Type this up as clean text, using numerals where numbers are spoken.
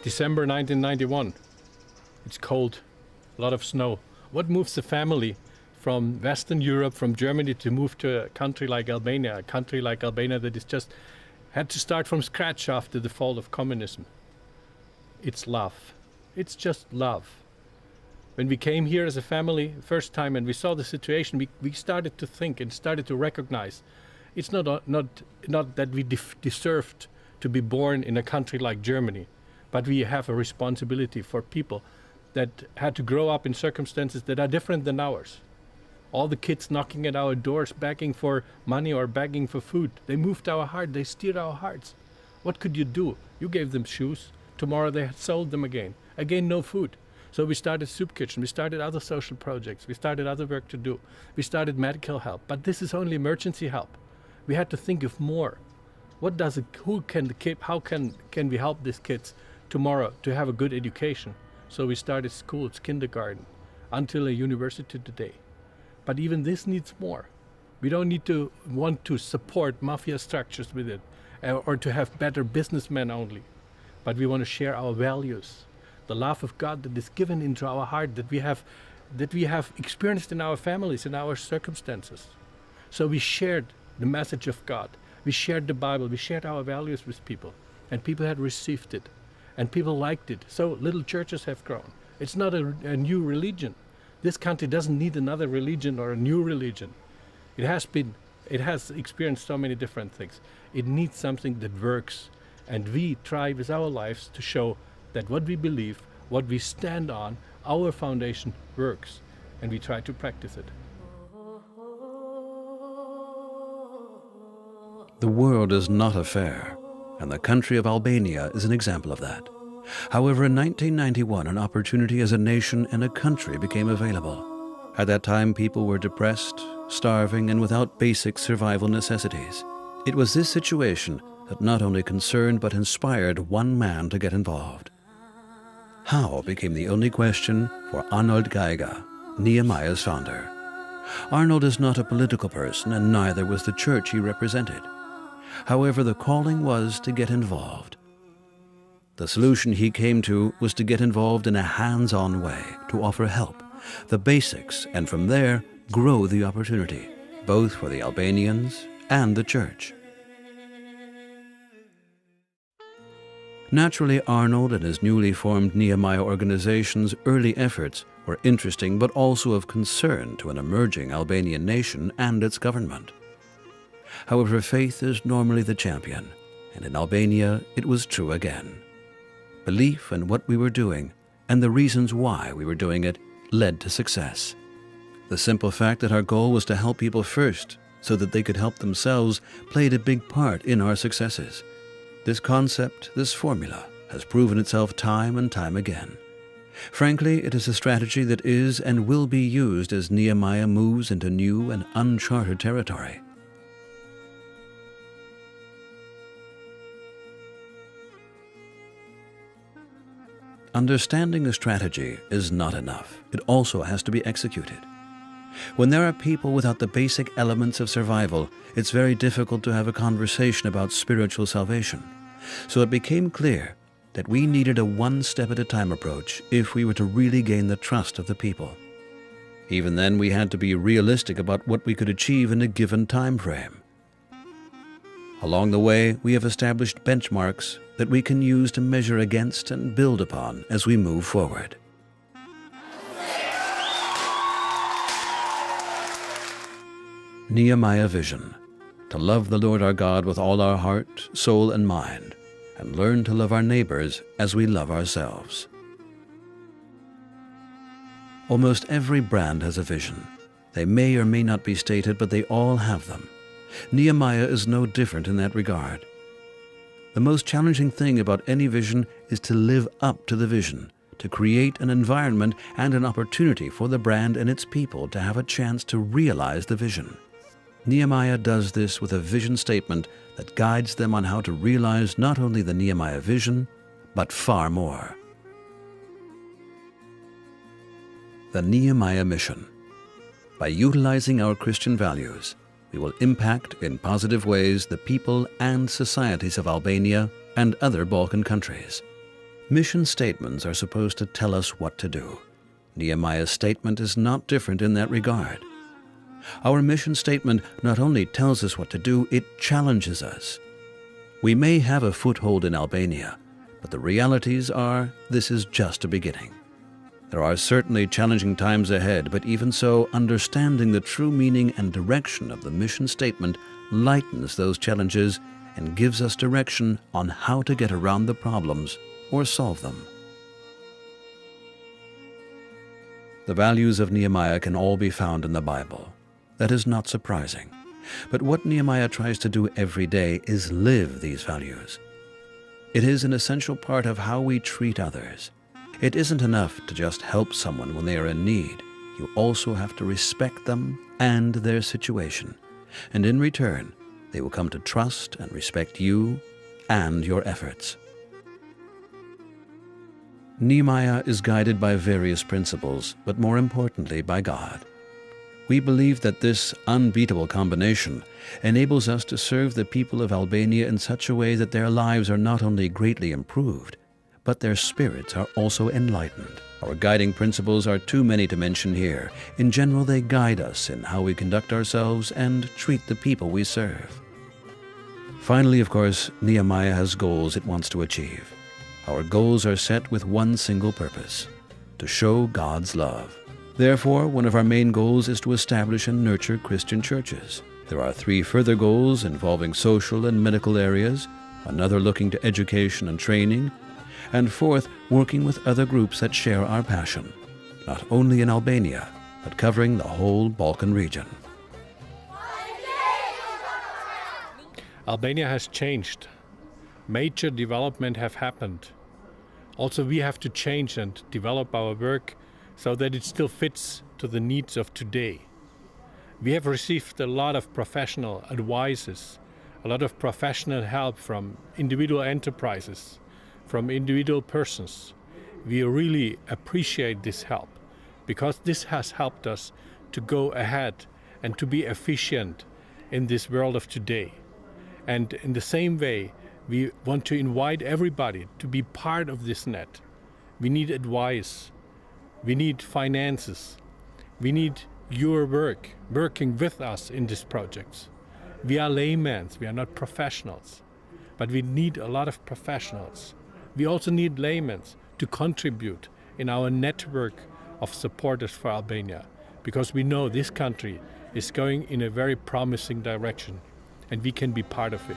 December 1991. It's cold, a lot of snow. What moves a family from Western Europe, from Germany, to move to a country like Albania, that is just had to start from scratch after the fall of communism? It's love. It's just love. When we came here as a family first time and we saw the situation, we started to think and started to recognize it's not that we deserved to be born in a country like Germany, but we have a responsibility for people that had to grow up in circumstances that are different than ours. All the kids knocking at our doors, begging for money or begging for food, they moved our heart, they steered our hearts. What could you do? You gave them shoes. Tomorrow they had sold them again. Again, no food. So we started soup kitchen, we started other social projects, we started other work to do. We started medical help, but this is only emergency help. We had to think of more. How can we help these kids tomorrow to have a good education? So we started schools, kindergarten, until a university today. But even this needs more. We don't need to want to support mafia structures with it, or to have better businessmen only. But we want to share our values, the love of God that is given into our heart, that we have experienced in our families, in our circumstances. So we shared the message of God. We shared the Bible. We shared our values with people, and people had received it, and people liked it. So little churches have grown. It's not a new religion. This country doesn't need another religion or a new religion. It has experienced so many different things. It needs something that works, and we try with our lives to show that what we believe, what we stand on, our foundation works, and we try to practice it. The world is not a fair, and the country of Albania is an example of that. However, in 1991, an opportunity as a nation and a country became available. At that time, people were depressed, starving, and without basic survival necessities. It was this situation that not only concerned but inspired one man to get involved. How became the only question for Arnold Geiger, Nehemiah's founder. Arnold is not a political person, and neither was the church he represented. However, the calling was to get involved. The solution he came to was to get involved in a hands-on way, to offer help, the basics, and from there, grow the opportunity, both for the Albanians and the church. Naturally, Arnold and his newly formed Nehemiah organization's early efforts were interesting but also of concern to an emerging Albanian nation and its government. However, faith is normally the champion, and in Albania it was true again. Belief in what we were doing and the reasons why we were doing it led to success. The simple fact that our goal was to help people first so that they could help themselves played a big part in our successes. This concept, this formula, has proven itself time and time again. Frankly, it is a strategy that is and will be used as Nehemiah moves into new and uncharted territory. Understanding a strategy is not enough. It also has to be executed. When there are people without the basic elements of survival, it's very difficult to have a conversation about spiritual salvation. So it became clear that we needed a one-step-at-a-time approach if we were to really gain the trust of the people. Even then, we had to be realistic about what we could achieve in a given time frame. Along the way, we have established benchmarks that we can use to measure against and build upon as we move forward. Nehemiah Vision: to love the Lord our God with all our heart, soul, and mind, and learn to love our neighbors as we love ourselves. Almost every brand has a vision. They may or may not be stated, but they all have them. Nehemiah is no different in that regard. The most challenging thing about any vision is to live up to the vision, to create an environment and an opportunity for the brand and its people to have a chance to realize the vision. Nehemiah does this with a vision statement that guides them on how to realize not only the Nehemiah vision, but far more. The Nehemiah Mission. By utilizing our Christian values, we will impact in positive ways the people and societies of Albania and other Balkan countries. Mission statements are supposed to tell us what to do. Nehemiah's statement is not different in that regard. Our mission statement not only tells us what to do, it challenges us. We may have a foothold in Albania, but the realities are this is just a beginning. There are certainly challenging times ahead, but even so, understanding the true meaning and direction of the mission statement lightens those challenges and gives us direction on how to get around the problems or solve them. The values of Nehemiah can all be found in the Bible. That is not surprising. But what Nehemiah tries to do every day is live these values. It is an essential part of how we treat others. It isn't enough to just help someone when they are in need. You also have to respect them and their situation. And in return, they will come to trust and respect you and your efforts. Nehemiah is guided by various principles, but more importantly by God. We believe that this unbeatable combination enables us to serve the people of Albania in such a way that their lives are not only greatly improved, but their spirits are also enlightened. Our guiding principles are too many to mention here. In general, they guide us in how we conduct ourselves and treat the people we serve. Finally, of course, Nehemiah has goals it wants to achieve. Our goals are set with one single purpose: to show God's love. Therefore, one of our main goals is to establish and nurture Christian churches. There are 3 further goals involving social and medical areas, another looking to education and training, and 4th, working with other groups that share our passion, not only in Albania, but covering the whole Balkan region. Albania has changed. Major development have happened. Also, we have to change and develop our work so that it still fits to the needs of today. We have received a lot of professional advices, a lot of professional help from individual enterprises, from individual persons. We really appreciate this help because this has helped us to go ahead and to be efficient in this world of today. And in the same way, we want to invite everybody to be part of this net. We need advice. We need finances. We need your work, working with us in these projects. We are laymen, we are not professionals, but we need a lot of professionals. We also need laymen to contribute in our network of supporters for Albania, because we know this country is going in a very promising direction, and we can be part of it.